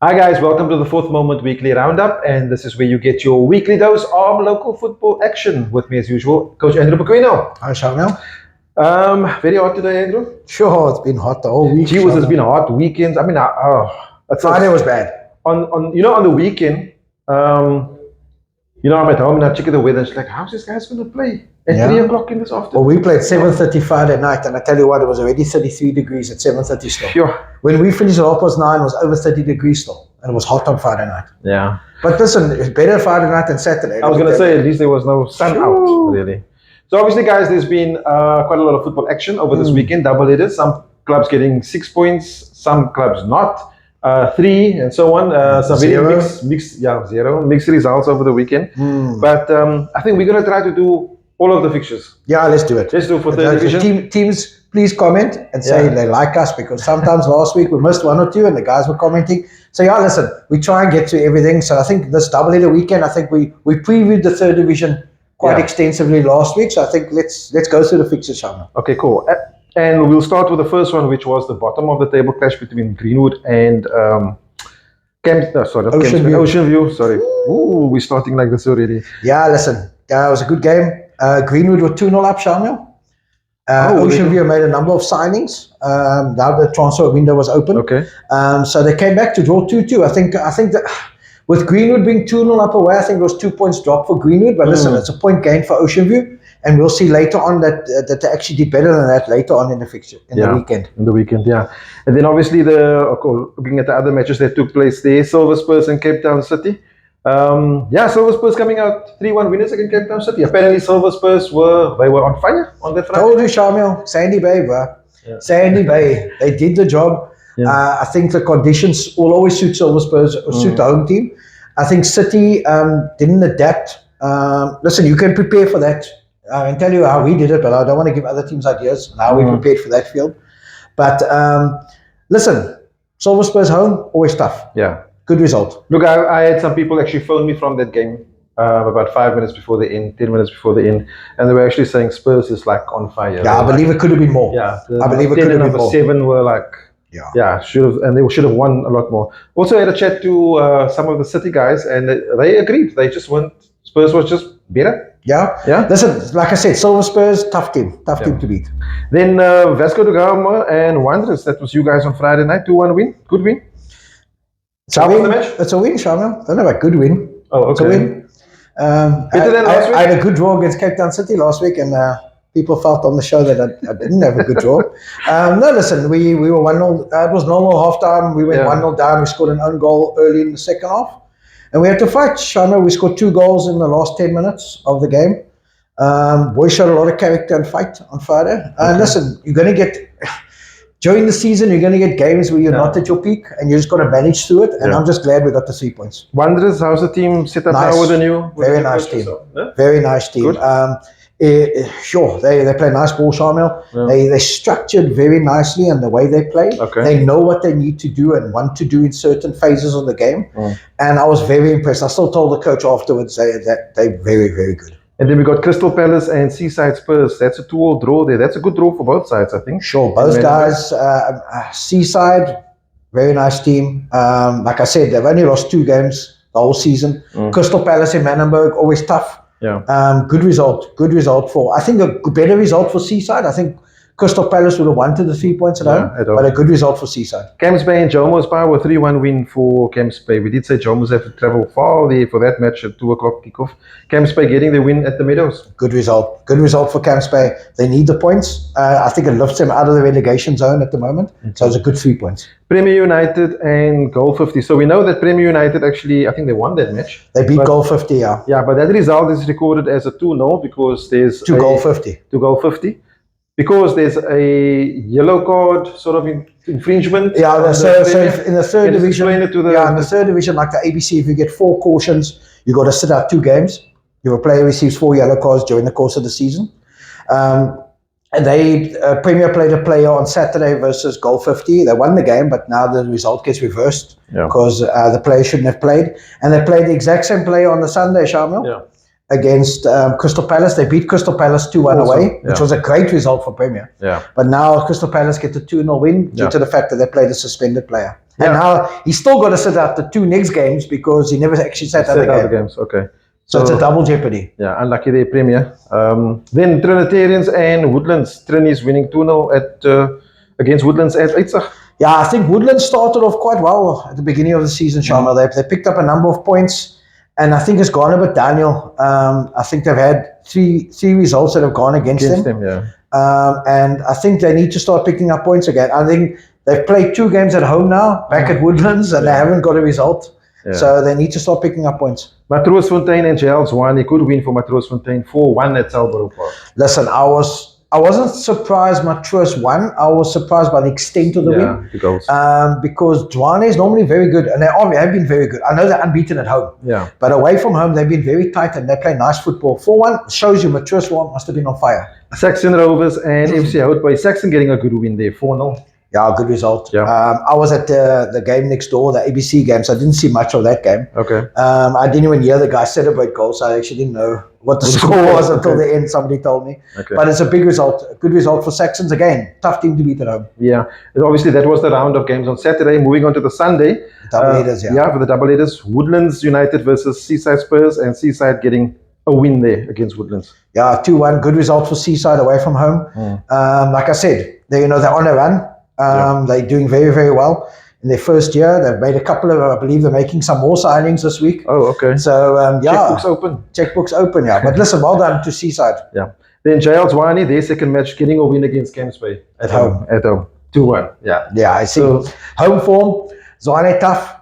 Hi guys, welcome to the Fourth Moment Weekly Roundup, and this is where you get your weekly dose of local football action. With me as usual, Coach Andrew Pequeno. Hi, Shamiel. Very hot today, Andrew. Sure, it's been hot the whole week. Gee whiz, it's been a hot weekend. I mean, Friday was bad. On the weekend, I'm at home and I check the weather. And it's like, how's this guy's going to play at 3 o'clock in this afternoon? Well, we played 7:30 Friday night, and I tell you what, it was already 33 degrees at 7:30 still. Sure. When we finished at 9:30, it was over 30 degrees still, and it was hot on Friday night. Yeah. But listen, it's better Friday night than Saturday. I was going to say, at least there was no sun out, really. So obviously, guys, there's been quite a lot of football action over this weekend, double headers. Some clubs getting 6 points, some clubs not. 3 and so on. Some very mixed results over the weekend. But I think we're going to try to do all of the fixtures. Yeah, let's do it. Let's do it for third division. Teams, please comment and say they like us, because sometimes last week we missed one or two and the guys were commenting. So listen, we try and get to everything. So I think this double header weekend, I think we previewed the third division quite extensively last week. So I think let's go through the fixtures, Shana. Okay, cool. And we'll start with the first one, which was the bottom of the table clash between Greenwood and Ocean View. Sorry. Ooh, we're starting like this already. Yeah, listen. It was a good game. Greenwood were 2-0 up, Shamiel. Ocean View made a number of signings. Now the transfer window was open. Okay. So they came back to draw 2-2. I think that with Greenwood being 2-0 up away, I think it was 2 points drop for Greenwood. But listen, it's a point gain for Ocean View. And we'll see later on that they actually did better than that later on in the fixture, the weekend. In the weekend, yeah. And then obviously, looking at the other matches that took place there, Silver Spurs and Cape Town City. Silver Spurs coming out 3-1 winners against Cape Town City. Apparently, Silver Spurs were on fire on that Friday. Told you, Shamiel, Sandy Bay, bro. Yeah. Sandy Bay, they did the job. Yeah. I think the conditions will always suit Silver Spurs or suit the home team. I think City didn't adapt. Listen, you can prepare for that. I can tell you how we did it, but I don't want to give other teams ideas on how we prepared for that field. But listen, Silver Spurs home, always tough. Yeah. Good result. Look, I had some people actually phone me from that game about 5 minutes before the end, 10 minutes before the end, and they were actually saying Spurs is like on fire. Yeah, I believe it could have been more. Yeah. I believe it could have been more. 7 were like, should have, and they should have won a lot more. Also had a chat to some of the City guys, and they agreed. They just weren't, Spurs was just better. Yeah. Listen, like I said, Silver Spurs, tough team to beat. Then Vasco da Gama and Wanderers. That was you guys on Friday night. 2-1 win. Good win. It's a win, Shamiel. Don't know about good win. Oh, okay. It's a win. Better than last week? I had a good draw against Cape Town City last week, and people felt on the show that I didn't have a good draw. No, listen, we were 1-0. It was 0-0 half time. We went 1-0 down. We scored an own goal early in the second half. And we had to fight. Shana, we scored 2 goals in the last 10 minutes of the game. Boys showed a lot of character and fight on Friday. Listen, you're going to get, during the season, you're going to get games where you're not at your peak, and you're just going to manage through it. And I'm just glad we got the 3 points. Wanderers, how's the team set up now with the new? Very nice team. Very nice team. Sure, they play nice ball, Shamiel. They structured very nicely in the way they play. Okay. They know what they need to do and want to do in certain phases of the game. And I was very impressed. I still told the coach afterwards that they're very, very good. And then we got Crystal Palace and Seaside Spurs. That's a 2-all draw there. That's a good draw for both sides, I think. Sure, both guys. Seaside, very nice team. Like I said, they've only lost 2 games the whole season. Crystal Palace in Manenberg, always tough. Yeah. Good result for, I think a better result for Seaside. I think Crystal Palace would have wanted the 3 points at home, but a good result for Seaside. Camps Bay and Jomo's Bar were 3-1 win for Camps Bay. We did say Jomo's have to travel far there for that match at 2 o'clock kickoff. Camps Bay getting the win at the Meadows. Good result for Camps Bay. They need the points. I think it lifts them out of the relegation zone at the moment. So it's a good 3 points. Premier United and Goal 50. So we know that Premier United actually, I think they won that match. They beat Goal 50, yeah. Yeah, but that result is recorded as a 2-0 because there's to Goal 50. To Goal 50. Because there's a yellow card sort of infringement. Yeah, so in the third division, in the third division, like the ABC, if you get 4 cautions, you got to sit out 2 games. Your player receives 4 yellow cards during the course of the season. And Premier played a player on Saturday versus Goal 50. They won the game, but now the result gets reversed because the player shouldn't have played. And they played the exact same player on the Sunday, Shamiel. Yeah. against Crystal Palace. They beat Crystal Palace 2-1 Also, away, which yeah. was a great result for Premier. Yeah. But now Crystal Palace get a 2-0 win due Yeah. to the fact that they played a suspended player. Yeah. And now he's still got to sit out the 2 next games because he never actually sat out the game. games. Okay. So it's a double jeopardy. Yeah, unlucky there, Premier. Then Trinitarians and Woodlands. Trini's winning 2-0 at against Woodlands at Eitzach. Yeah, I think Woodlands started off quite well at the beginning of the season, Shamiel. They picked up a number of points, and I think it's gone a bit downhill. I think they've had three results that have gone against them. Yeah. And I think they need to start picking up points again. I think they've played 2 games at home now, back at Woodlands, and they haven't got a result. Yeah. So they need to start picking up points. Matroosfontein and Giles won. A good win for Matroosfontein, 4-1 at Salborough Park. Listen, I wasn't surprised Matroos won. I was surprised by the extent of the win. The goals. Because Dwane is normally very good, and they have been very good. I know they're unbeaten at home. Yeah. But away from home, they've been very tight, and they play nice football. 4-1 shows you Matroos must have been on fire. Saxon Rovers and FC Houtbay. Saxon getting a good win there, 4-0. Yeah, good result. Yeah. I was at the game next door, the ABC game, so I didn't see much of that game. Okay. I didn't even hear the guy celebrate goals, so I actually didn't know what the score was until the end. Somebody told me. Okay. But it's a big result, a good result for Saxons again. Tough team to beat at home. Yeah, and obviously that was the round of games on Saturday. Moving on to the Sunday. Double headers, yeah. Yeah, for the double headers. Woodlands United versus Seaside Spurs, and Seaside getting a win there against Woodlands. Yeah, 2-1, good result for Seaside away from home. Like I said, they're on a run. They're doing very, very well. In their first year, they've made a couple of, I believe they're making some more signings this week. Oh, okay. So, Checkbooks open. Checkbooks open, yeah. But listen, well done to Seaside. Yeah. Then Giles Wani, their second match, getting a win against Camps Bay. At home. 2-1. Yeah. Yeah, I see. So, home form, Zwane tough.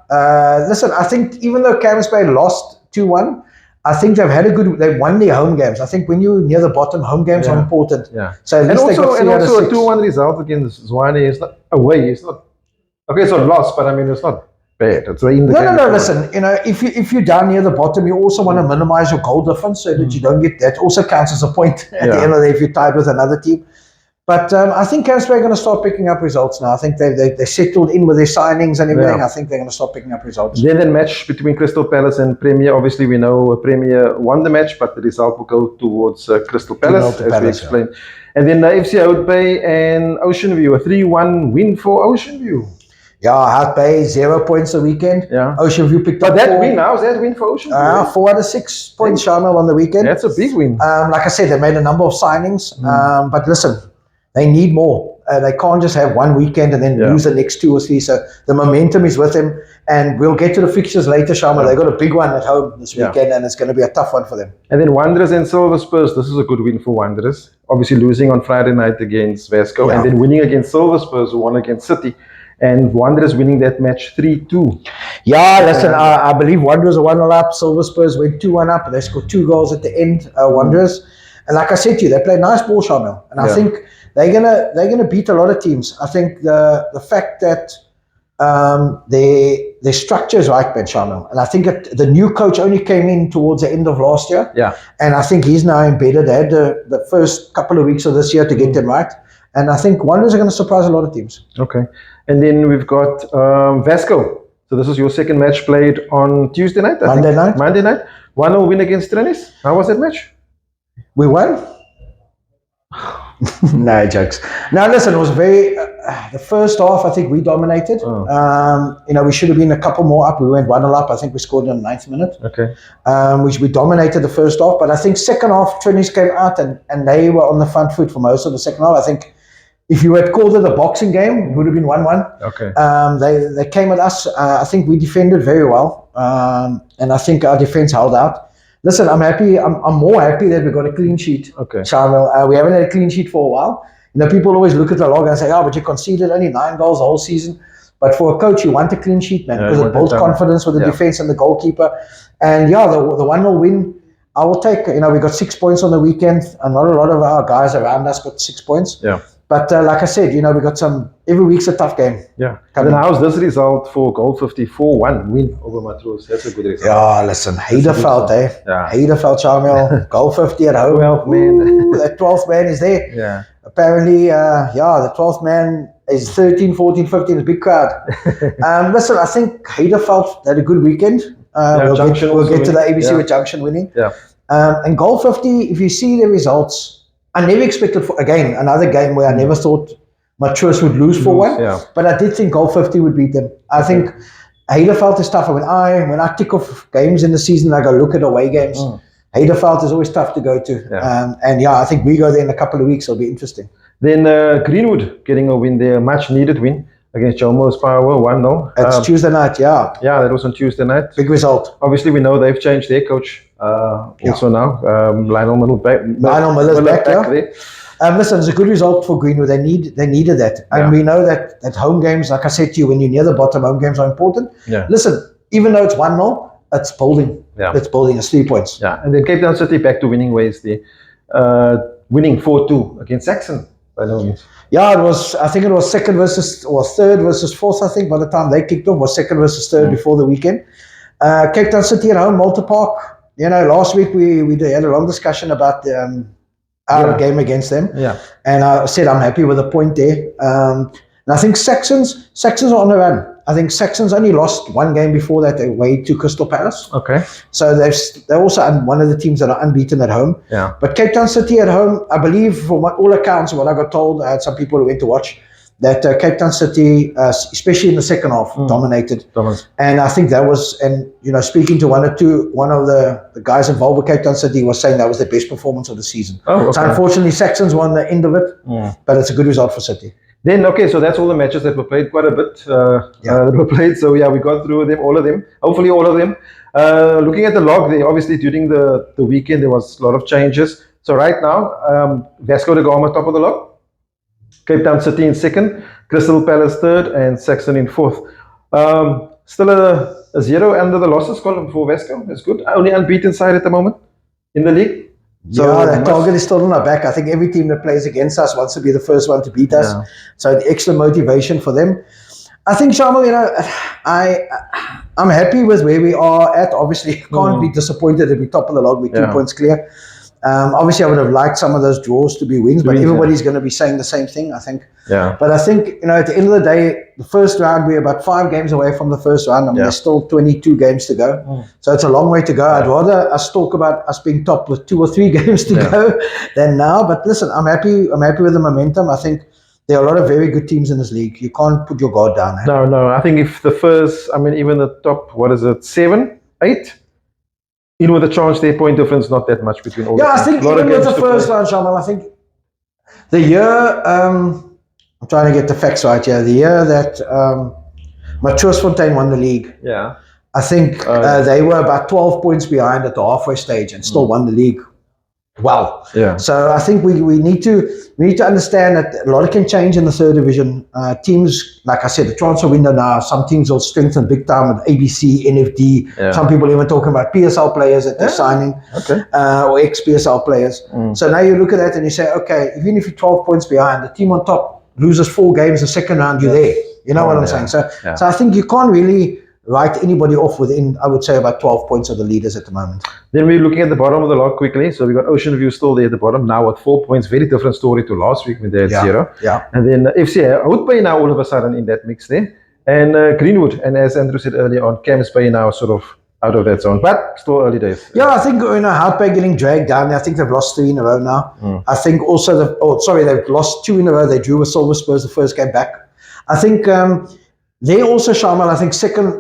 Listen, I think even though Camps Bay lost 2-1, I think they've won their home games. I think when you're near the bottom, home games are important. Yeah. So at least they got 3 out of 6. A 2-1 result against Zwane is not away. It's not okay. It's a loss, but I mean it's not bad. It's in the game. No. Listen, if you're down near the bottom, you also want to minimize your goal difference so that you don't get that. Also counts as a point at the end of the day if you're tied with another team. But I think Camps Bay are going to start picking up results now. I think they settled in with their signings and everything. I think they're going to start picking up results. Then the match between Crystal Palace and Premier. Obviously, we know Premier won the match, but the result will go towards Crystal Palace, as we explained. Yeah. And then FC Houtbay and Ocean View, a 3-1 win for Ocean View. Yeah, Houtbay 0 points the weekend. Yeah. Ocean View picked up. But that win, how's that win for Ocean View? 4 out of 6 points, Shamiel, on the weekend. That's a big win. Like I said, they made a number of signings. But listen, they need more. They can't just have one weekend and then lose the next 2 or 3. So the momentum is with them. And we'll get to the fixtures later, Shamiel. They've got a big one at home this weekend, and it's going to be a tough one for them. And then Wanderers and Silver Spurs. This is a good win for Wanderers. Obviously losing on Friday night against Vasco, and then winning against Silver Spurs, who won against City. And Wanderers winning that match 3-2. Yeah, listen, I believe Wanderers are 1-0 up. Silver Spurs went 2-1 up. They scored 2 goals at the end, Wanderers. And like I said to you, they play nice ball, Shamiel. And I think they're gonna beat a lot of teams. I think the fact that their structure is right, Ben Shamiel. And I think the new coach only came in towards the end of last year. Yeah. And I think he's now embedded. They had the first couple of weeks of this year to get them right. And I think Wanderers are going to surprise a lot of teams. Okay. And then we've got Vasco. So this is your second match played on Tuesday night? Monday night. 1-0 win against Trinis. How was that match? We won. No jokes. Now listen, it was very. The first half, I think we dominated. We should have been a couple more up. We went 1-0 up. I think we scored in the 9th minute. Okay. Which we dominated the first half, but I think second half, Trinis came out and they were on the front foot for most of the second half. I think if you had called it a boxing game, it would have been 1-1. Okay. They came at us. I think we defended very well, and I think our defense held out. Listen, I'm happy. I'm more happy that we got a clean sheet. Okay. Shamiel, we haven't had a clean sheet for a while. People always look at the log and say, but you conceded only 9 goals the whole season. But for a coach, you want a clean sheet, man, because it builds confidence with the defense and the goalkeeper. And the 1-0 win, I will take. We got 6 points on the weekend, and not a lot of our guys around us got 6 points. Yeah. But like I said, we got every week's a tough game. Yeah. And then how's this result for Gold 54-1 win over Matroos? That's a good result. Yeah, listen, Heiderveld, Yeah. Heiderveld, Shamiel, Goal 50 at home. 12th man. That 12th man is there. Yeah. Apparently, the 12th man is 13, 14, 15, a big crowd. Listen, I think Heiderveld had a good weekend. We'll get to the ABC with Junction winning. Yeah. And goal 50, if you see the results, I never expected, again, another game where I never thought my choice would lose 4-1, but I did think goal 50 would beat them. I think Heidelveld is tougher. When I tick off games in the season, I go look at away games. Heidelveld is always tough to go to. And I think we go there in a couple of weeks. It'll be interesting. Then Greenwood getting a win there, much needed win against Jomo's Power, 1-0. It's Tuesday night, Yeah, that was on Tuesday night. Big result. Obviously, we know they've changed their coach also now. Lionel Miller's back there. Listen, it's a good result for Greenwood. They needed that. And we know that home games, like I said to you, when you're near the bottom, home games are important. Listen, even though it's 1-0, it's building. It's building. It's 3 points. And then Cape Town City back to winning ways there. Winning 4-2 against Saxon, by no means. It was, I think it was third versus fourth, I think, by the time they kicked off, was second versus third before the weekend. Cape Town City at home, Malta Park. Last week we had a long discussion about our game against them. And I said I'm happy with a point there. And I think Saxons are on the run. I think Saxons only lost one game before that away to Crystal Palace. So they're also one of the teams that are unbeaten at home. But Cape Town City at home, I believe, from all accounts, what I got told, I had some people who went to watch, that Cape Town City, especially in the second half, dominated. And I think that was, and speaking to one of the guys involved with Cape Town City, was saying that was the best performance of the season. So unfortunately, Saxons won the end of it, but it's a good result for City. Then, so that's all the matches that were played, quite a bit that were played. So, we got through them, all of them, hopefully all of them. Looking at the log there, obviously during the weekend, there was a lot of changes. So right now, Vasco da Gama top of the log, Cape Town City in second, Crystal Palace third, and Saxon in fourth. Still a 0 under the losses column for Vasco. That's good. Only unbeaten side at the moment in the league. So that target is still on our back. I think every team that plays against us wants to be the first one to beat us. So the extra motivation for them. I think, Shamiel, I'm happy with where we are at. Obviously, can't be disappointed if we top of the log with 2 points clear. Obviously, I would have liked some of those draws to be wins, but everybody's going to be saying the same thing, I think. But I think, at the end of the day, the first round, we're about 5 games away from the first round. I mean, there's still 22 games to go. So it's a long way to go. I'd rather us talk about us being top with 2 or 3 games to go than now. But listen, I'm happy with the momentum. I think there are a lot of very good teams in this league. You can't put your guard down. No. I think if the first, even the top, 7, 8, even with a chance, their point difference not that much between all. I think even with the first round, Shamiel, I think the year, I'm trying to get the facts right here. The year that Fontaine won the league, I think they were about 12 points behind at the halfway stage and still won the league. Wow. So I think we need to understand that a lot can change in the third division. Teams, like I said, the transfer window now, some teams will strengthen big time with ABC, NFD. Some people even talking about PSL players that they're signing, or ex-PSL players. So now you look at that and you say, okay, even if you're 12 points behind, the team on top loses 4 games the second round, you're there. You know what I'm saying? So I think you can't really write anybody off within, I would say, about 12 points of the leaders at the moment. Then we're looking at the bottom of the log quickly. So we got Ocean View still there at the bottom, now with 4 points. Very different story to last week when they had 0. And then FC Hout now all of a sudden in that mix there. And Greenwood, and as Andrew said earlier on, Camps Bay now sort of out of that zone, but still early days. I think Hout Bay getting dragged down. I think they've lost 3 in a row now. I think also they've lost 2 in a row. They drew with Silver Spurs the first game back. I think they also, Shamiel, I think second,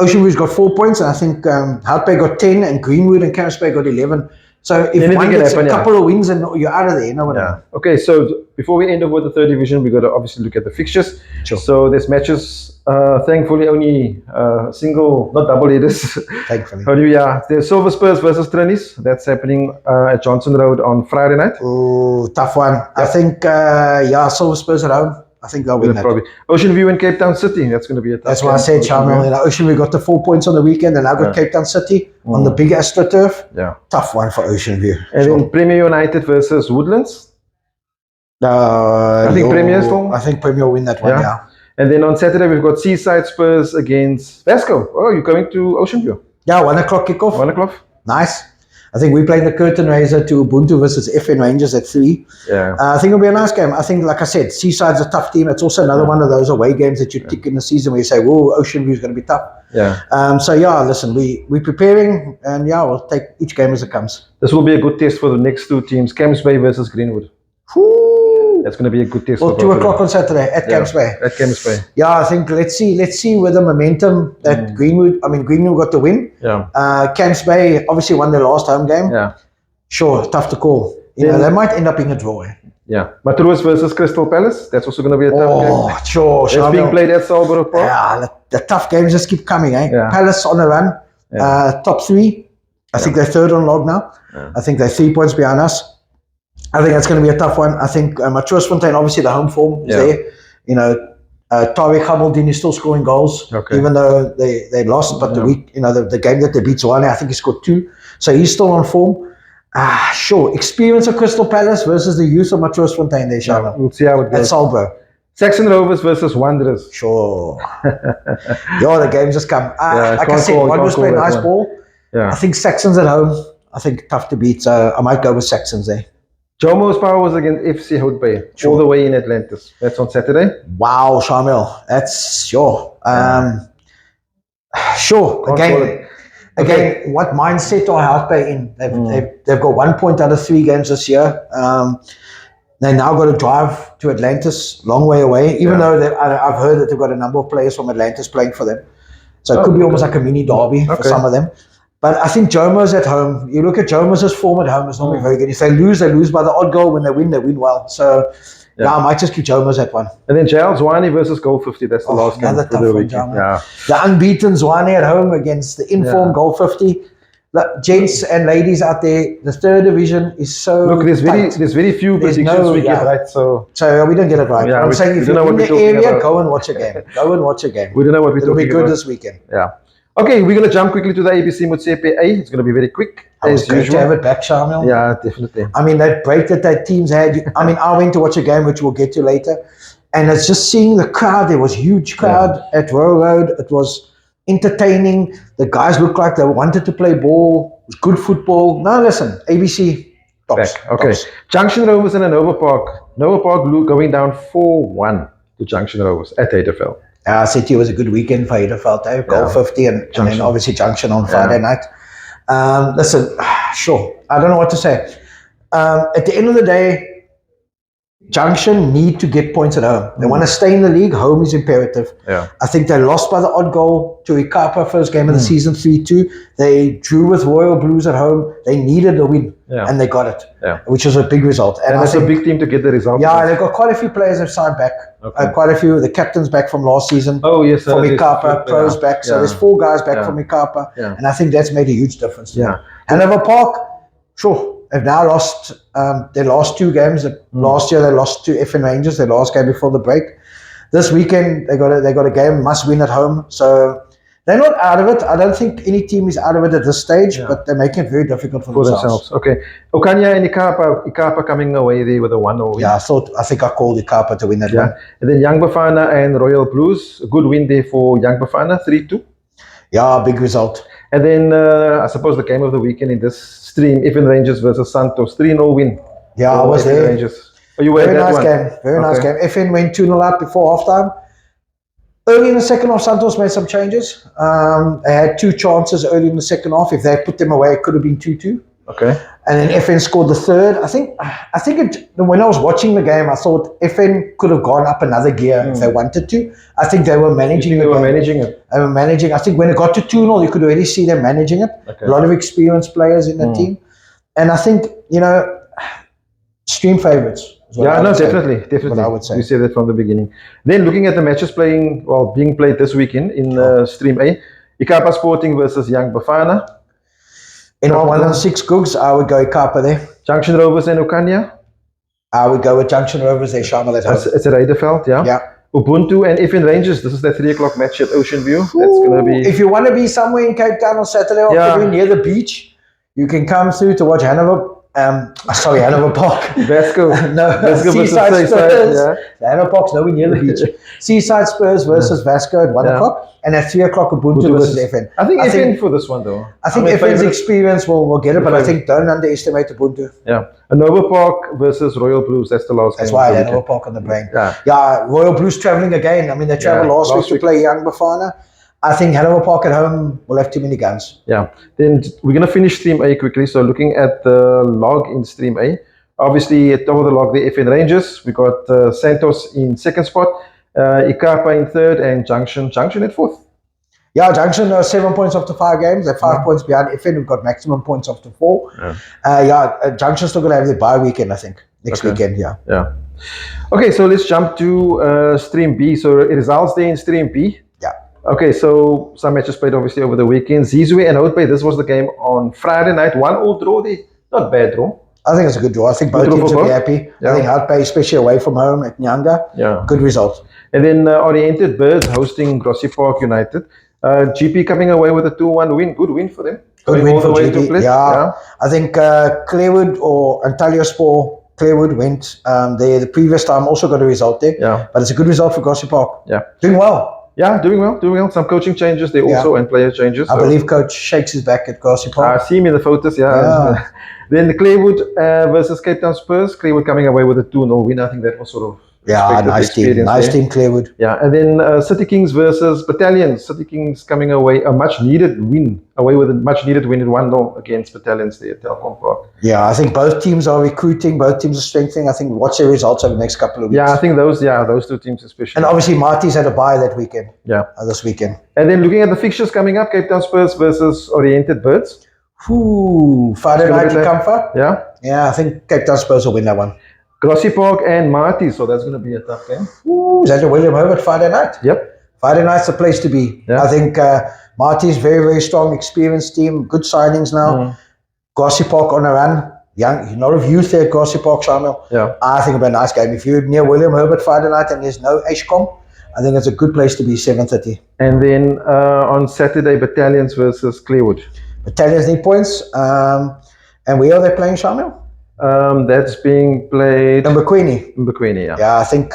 Ocean View's got 4 points, and I think Hout Bay got 10, and Greenwood and Camps Bay got 11. So if one gets a couple of wins, and you're out of there, you know what I mean? Okay, so before we end up with the third division, we've got to obviously look at the fixtures. So there's matches, thankfully only single, not double headers. Thankfully. There's Silver Spurs versus Trinis. That's happening at Johnson Road on Friday night. Oh, tough one. I think, Silver Spurs at home. I think they'll win that. Probably. Ocean View and Cape Town City. That's going to be a tough That's why I said, Shamiel. Ocean View got the 4 points on the weekend, and I got Cape Town City on the big AstroTurf. Tough one for Ocean View. And then Premier United versus Woodlands. I think Premier still. I think Premier will win that one. And then on Saturday we've got Seaside Spurs against Vasco. Oh, you're going to Ocean View? 1 o'clock kickoff. 1 o'clock. Nice. I think we're playing the curtain raiser to Ubuntu versus FN Rangers at 3. Yeah. I think it'll be a nice game. I think, like I said, Seaside's a tough team. It's also another one of those away games that you tick in the season where you say, whoa, Ocean View is going to be tough. Yeah. So, yeah, listen, we're preparing, and, yeah, we'll take each game as it comes. This will be a good test for the next two teams, Camps Bay versus Greenwood. Woo. That's going to be a good test. Well, 2 o'clock on Saturday at Camps Bay. At Camps Bay. Yeah, I think let's see where the momentum that Greenwood got the win. Yeah. Camps Bay obviously won their last home game. Yeah. Sure, tough to call. You know, they might end up in a draw. Yeah. Matroos versus Crystal Palace. That's also going to be a tough game. Oh, sure. It's being played at Salborough Park. Yeah, the tough games just keep coming, eh? Yeah. Palace on the run. Top 3. I think they're third on log now. Yeah. I think they're 3 points behind us. I think that's going to be a tough one. I think Matroosfontein, obviously the home form is there. You know, Tariq Hamildin is still scoring goals, even though they lost. But the game that they beat Zwane, I think he scored 2. So he's still on form. Sure. Experience of Crystal Palace versus the youth of Matroosfontein there, Shamiel. We'll see how it goes. At Salborough. Saxon Rovers versus Wanderers. Sure. The game just come. Like I said, Wanderers play nice ball. Yeah. I think Saxons at home, I think tough to beat. So I might go with Saxons there. Jomo's Powers against FC Hout Bay, all the way in Atlantis. That's on Saturday. Wow, Shamiel, that's sure. Sure. Again, what mindset are Hout Bay in? They've got 1 point out of 3 games this year. They now got to drive to Atlantis, long way away. Even though I've heard that they've got a number of players from Atlantis playing for them, so it could be almost like a mini derby for some of them. But I think Jomo's at home. You look at Jomo's form at home, it's normally very good. If they lose by the odd goal. When they win well. So, I might just keep Jomo's at 1. And then Jael Zwane versus Goal 50. That's the last game for the weekend. The unbeaten Zwane at home against the informed Goal 50. Look, gents and ladies out there, the 3rd division is so there's very few predictions we get right. So we don't get it right. I'm saying if you're in the area, go and watch a game. Go and watch a game. We don't know what we're talking about. It'll be good this weekend. Yeah. Okay, we're going to jump quickly to the ABC Motsepe A. It's going to be very quick. It's great to have it back, Shamiel. Yeah, definitely. I mean, that break that teams had. I mean, I went to watch a game, which we'll get to later. And it's just seeing the crowd. There was a huge crowd at Royal Road. It was entertaining. The guys looked like they wanted to play ball. It was good football. No, listen, ABC, tops. Okay. Tops. Junction Rovers and Nova Park. Nova Park going down 4-1 to Junction Rovers at Haterveld. I said to you, it was a good weekend for Haterveld. Goal 50 and then obviously Junction on Friday night. Listen, sure. I don't know what to say. At the end of the day, Junction need to get points at home. They want to stay in the league. Home is imperative. Yeah. I think they lost by the odd goal to Ikapa first game of the season 3-2. They drew with Royal Blues at home. They needed a win, and they got it, which was a big result. And it's a big team to get the result. Yeah, they've got quite a few players have signed back. Quite a few. The captain's back from last season. Oh, yes. From Ikapa, Pro's back. So there's 4 guys back from Ikapa. Yeah. And I think that's made a huge difference. Yeah. Hanover Park, sure. They've now lost their last 2 games. Last year they lost to FN Rangers, their last game before the break. This weekend they got a game, must win at home. So they're not out of it. I don't think any team is out of it at this stage, but they're making it very difficult for themselves. Okay. Okanya and Ikapa coming away there with a 1-0 win. Yeah, I think I called Ikapa to win that one. And then Young Bafana and Royal Blues, a good win there for Young Bafana, 3-2. Yeah, big result. And then I suppose the game of the weekend in this stream, FN Rangers versus Santos, 3-0 win. Yeah, I was there. Rangers. Oh, you were very at that nice game. Very nice game. FN went 2-0 up before halftime. Early in the second half, Santos made some changes. They had 2 chances early in the second half. If they had put them away, it could have been 2-2. Okay. And then FN scored the third. I think when I was watching the game, I thought FN could have gone up another gear if they wanted to. I think they were managing They were managing it. They were managing. I think when it got to 2-0, you could already see them managing it. Okay. A lot of experienced players in the team. And I think, stream favourites. Yeah, no, definitely. What I would say. You said that from the beginning. Then looking at the matches being played this weekend in Stream A, Ikapa Sporting versus Young Bafana. In our 1 and 6 Googs, I would go Ikapa there. Junction Rovers and Okanya. I would go with Junction Rovers there, Shamiel at home. It's at Haterveld, yeah. Yeah. Ubuntu and FN Rangers. This is the 3 o'clock match at Ocean View. That's going to be... If you want to be somewhere in Cape Town on Saturday afternoon near the beach, you can come through to watch Hanover Sorry, Hanover Park. Vasco. No, Vasco versus Seaside Seaside, Spurs. yeah. The Hanover Park's nowhere near the beach. Seaside Spurs versus Vasco at 1 Yeah. o'clock, and at 3 o'clock Ubuntu Ubuntu versus versus- FN. I think FN for this one though. I think I'm a FN's favourite. experience will get it, but I Favourite. think don't underestimate Ubuntu. Yeah. Nova Park versus Royal Blues. That's the last That's game. why I of the had Hanover weekend. Park on the brain. Yeah. Royal Blues travelling again. I mean, they travelled Yeah, last week last to week. play Young Bafana. I think Hanover Park at home will have too many guns. Yeah. Then we're going to finish Stream A quickly. So looking at the log in Stream A, obviously at top of the log, the FN Rangers. We got Santos in second spot, Ikapa in third, and Junction at fourth. Yeah, Junction are 7 points after 5 games. They're 5 points behind FN, who've got maximum points after 4. Junction's still going to have their bye weekend, I think. Next weekend, yeah. Yeah. Okay, so let's jump to Stream B. So results there in Stream B. Yeah. Okay, so some matches played obviously over the weekend. Zizwe and Outbay, this was the game on Friday night. 1-1 draw there. Not bad draw. I think it's a good draw. I think both Good draw teams for will be both. happy. Yeah. I think Outpay, especially away from home at Nyanga, Yeah. good result. And then Oriented Birds hosting Grossie Park United. GP coming away with a 2-1 win. Good win for them. Good Going win all the for way to GP. play. Yeah. I think Clearwood or Antalya Sport, Clearwood went there the previous time, also got a result there. Yeah. But it's a good result for Grossie Park. Yeah. Doing well. Yeah, doing well. Some coaching changes there also and player changes. I believe Coach Shakes is back at Grossie Park. I see him in the photos, Yeah. Then the Clearwood versus Cape Town Spurs. Clearwood coming away with a 2-0 win. I think that was sort of expected nice team. experience Nice there. team, Clearwood. Yeah, and then City Kings versus Battalions. City Kings coming away a much needed win. Away with a much needed win at 1-0 against Battalions there at Telkom Park. Yeah, I think both teams are recruiting, both teams are strengthening. I think watch their results over the next couple of weeks. Yeah, I think those two teams especially. And obviously Marty's had a bye that weekend. Yeah. This weekend. And then looking at the fixtures coming up, Cape Town Spurs versus Oriented Birds. Friday night in Comfort. Yeah. Yeah, I think Cape Town Spurs will win that one. Grossie Park and Marty, so that's going to be a tough game. Is that the William Herbert Friday night? Yep. Friday night's the place to be. Yeah. I think Marty's very, very strong, experienced team, good signings now. Grossie Park on a run. A lot of youth there at Grossie Park, Shamiel. Yeah. I think it'll be a nice game. If you're near William Herbert Friday night and there's no HCOM, I think it's a good place to be, 7:30. And then on Saturday, Battalions versus Clearwood. Battalions need points. And where are they playing, Shamiel? That's being played In Pequeno. in Pequeno, yeah. Yeah, I think.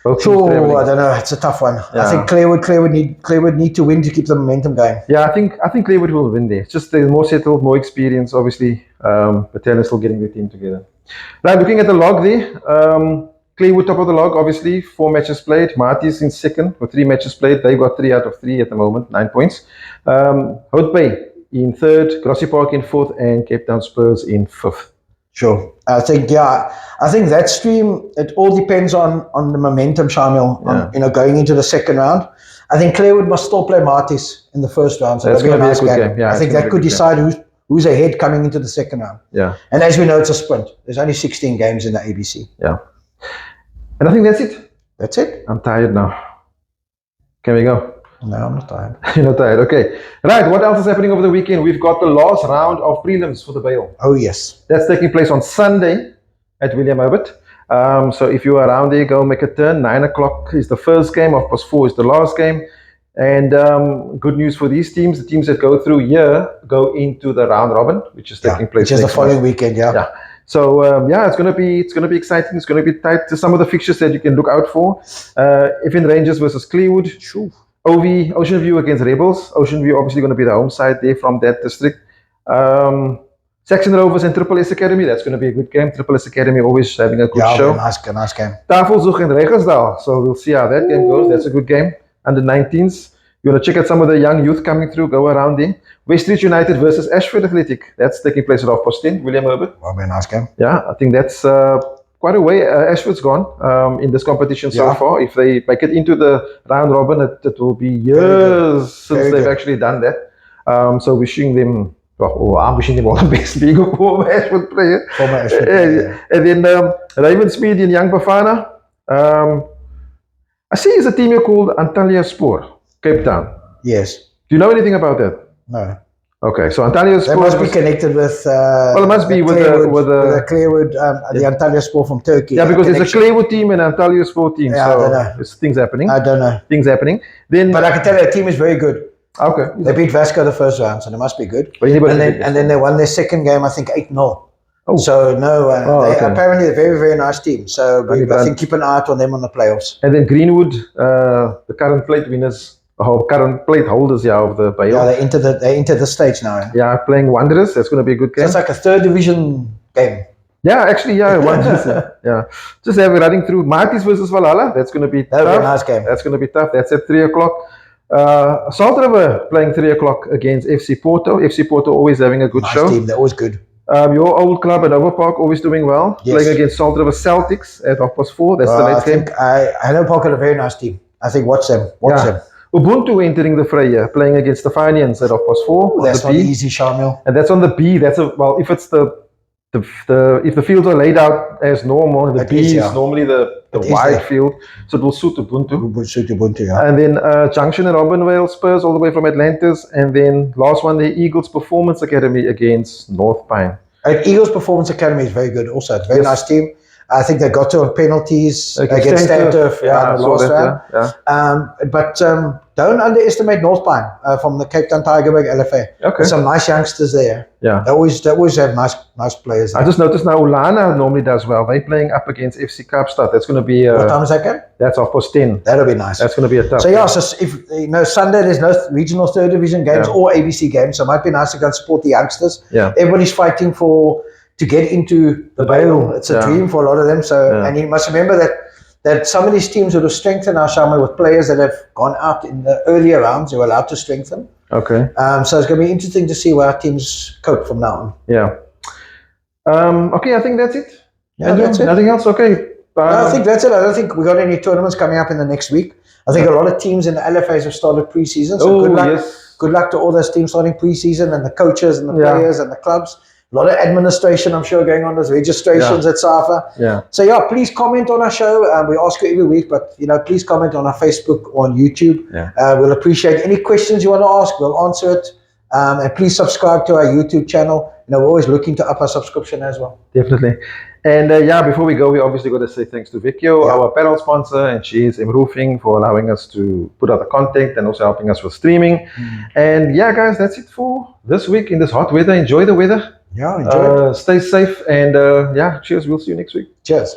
Both teams I traveling. don't know. It's a tough one. Yeah. I think Clearwood need to win to keep the momentum going. Yeah, I think Clearwood will win there. It's just they're more settled, more experience. Obviously, Battalion still getting the team together. Right, looking at the log there, Clearwood top of the log. Obviously, 4 matches played. Marty's in second with 3 matches played. They got 3 out of 3 at the moment, 9 points. Hout Bay in third, Grossie Park in fourth, and Cape Town Spurs in fifth. Sure. I think that stream, it all depends on the momentum, Shamiel, going into the second round. I think Clearwood must still play Marty's in the first round. So That's that'll be a gonna be a nice good game. game. Yeah, I think it's gonna that be a could good decide who's ahead coming into the second round. Yeah. And as we know, it's a sprint. There's only 16 games in the ABC. Yeah. And I think that's it. That's it? I'm tired now. Can we go? No, I'm not tired. You're not tired. Okay. Right. What else is happening over the weekend? We've got the last round of prelims for the Bail. Oh, yes. That's taking place on Sunday at William Herbert. So if you're around there, go make a turn. 9 o'clock is the first game. 4:30 is the last game. And good news for these teams. The teams that go through here go into the round robin, which is taking place which is the next following month. weekend, yeah. So it's gonna be exciting. It's gonna be tight. To some of the fixtures that you can look out for. FN Rangers versus Clearwood. Sure. Ocean View against Rebels. Ocean View obviously going to be the home side there from that district. Saxon Rovers and Triple S Academy. That's going to be a good game. Triple S Academy always having a good show. Nice game. Tafelzug and Regersdal. So we'll see how that game goes. That's a good game. Under 19s. You want to check out some of the young youth coming through. Go around there. West Street United versus Ashford Athletic. That's taking place at 10:30. William Herbert. That'll be a nice game. Yeah, I think that's quite a way. Ashford's gone in this competition so far. If they make it into the round robin, it will be years since they've actually done that. So wishing them, I'm wishing them all the best. Being a former Ashford player. And then Ravensmead in Young Bafana. I see it's a team here called Antalya Sport, Cape Town. Yes. Do you know anything about that? No. Okay, so Antalya Sport. They must be connected with. Well, it must be with the Clearwood, the Antalya Sport from Turkey. Yeah, because there's a Clearwood team and Antalya Sport team. Yeah, so I don't know. there's things happening. I don't know. Things happening. Then, but I can tell you, the team is very good. Okay. They beat Vasco the first round, so they must be good. But and then they won their second game, I think 8-0. Oh. So no, they okay. apparently a very, very nice team. So I think keep an eye out on them on the playoffs. And then Greenwood, the current plate winners, or current plate holders, of the Bale. Yeah, they enter the stage now. Yeah, playing wonders. That's going to be a good game. So it's like a third division game. Yeah, actually, wonders. Yeah, just have it running through Martis versus Valhalla. That's going to be That'll tough. be a nice game. That's going to be tough. That's at 3:00. Salt River playing 3:00 against FC Porto. FC Porto always having a good Nice show. team. They're always good. Your old club at Overpark always doing well. Yes. Playing against Salt River Celtics at 4:30. That's the next game. I know Park are a very nice team. I think watch them. Watch them. Ubuntu entering the fray here, playing against Stefanians at 4:30. That's not easy, Shamiel. And that's on the B. If it's if the fields are laid out as normal, the B is normally the wide field, so it will suit Ubuntu. Yeah. And then Junction and Robinvale Spurs all the way from Atlantis, and then last one, the Eagles Performance Academy against North Pine. Eagles Performance Academy is very good also. It's a very nice team. I think they got to penalties against Stanturf in the last round. But don't underestimate North Pine from the Cape Town Tigerberg LFA. Okay. There's some nice youngsters there. Yeah. They always have nice players there. I just noticed now Ulana normally does well. They're playing up against FC Kaapstad. That's going to be... what time is that game? That's 10:30. That'll be nice. That's going to be a tough game. So if Sunday there's no regional third division games or ABC games, so it might be nice to go and support the youngsters. Yeah. Everybody's fighting to get into the Bale. It's a dream for a lot of them. So and you must remember that some of these teams would have strengthened our Shamiel with players that have gone out in the earlier rounds. They were allowed to strengthen. Okay. So it's going to be interesting to see where our teams cope from now on. Yeah. Okay, I think that's it. Yeah, that's it. Nothing else? Okay. I think that's it. I don't think we got any tournaments coming up in the next week. I think a lot of teams in the LFAs have started pre-season. So good luck. Yes. Good luck to all those teams starting pre-season and the coaches and the players and the clubs. A lot of administration, I'm sure, going on. There's registrations at SAFA. Yeah. So please comment on our show. We ask you every week, but please comment on our Facebook or on YouTube. Yeah. We'll appreciate any questions you want to ask. We'll answer it. And please subscribe to our YouTube channel. We're always looking to up our subscription as well. Definitely. And before we go, we obviously got to say thanks to Pequeno, our apparel sponsor, and GSM Roofing for allowing us to put out the content and also helping us with streaming. And guys, that's it for this week in this hot weather. Enjoy the weather. Yeah, enjoy it. Stay safe and cheers. We'll see you next week. Cheers.